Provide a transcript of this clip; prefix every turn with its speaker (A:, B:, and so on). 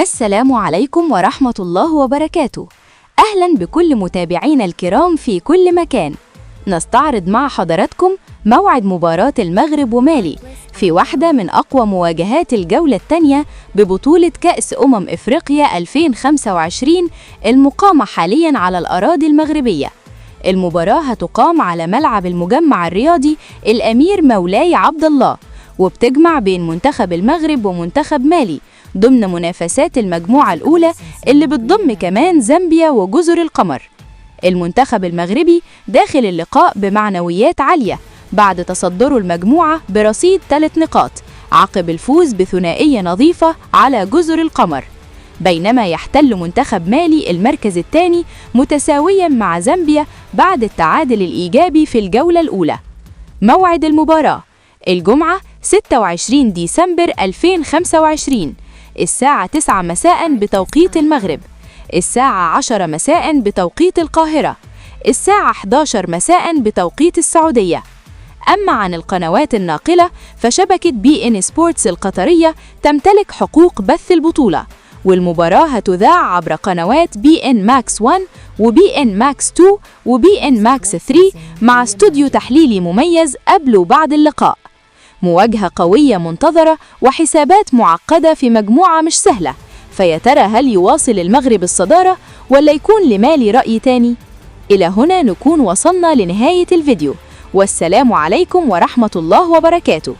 A: السلام عليكم ورحمة الله وبركاته. أهلا بكل متابعينا الكرام في كل مكان. نستعرض مع حضراتكم موعد مباراة المغرب ومالي في واحدة من أقوى مواجهات الجولة الثانية ببطولة كأس إفريقيا 2025 المقامة حاليا على الأراضي المغربية. المباراة هتقام على ملعب المجمع الرياضي الأمير مولاي عبد الله، وبتجمع بين منتخب المغرب ومنتخب مالي ضمن منافسات المجموعة الأولى اللي بتضم كمان زامبيا وجزر القمر. المنتخب المغربي داخل اللقاء بمعنويات عالية بعد تصدره المجموعة برصيد 3 نقاط عقب الفوز بثنائية نظيفة على جزر القمر، بينما يحتل منتخب مالي المركز الثاني متساويا مع زامبيا بعد التعادل الإيجابي في الجولة الأولى. موعد المباراة الجمعة 26 ديسمبر 2025 الساعة 9 مساء بتوقيت المغرب، الساعة 10 مساء بتوقيت القاهرة، الساعة 11 مساء بتوقيت السعودية. أما عن القنوات الناقلة فشبكة BN Sports القطرية تمتلك حقوق بث البطولة، والمباراة هتذاع عبر قنوات BN Max 1 وBN Max 2 وBN Max 3 مع استوديو تحليلي مميز قبل وبعد اللقاء. مواجهة قوية منتظرة وحسابات معقدة في مجموعة مش سهلة، فيا ترى هل يواصل المغرب الصدارة ولا يكون لمالي رأي تاني؟ إلى هنا نكون وصلنا لنهاية الفيديو، والسلام عليكم ورحمة الله وبركاته.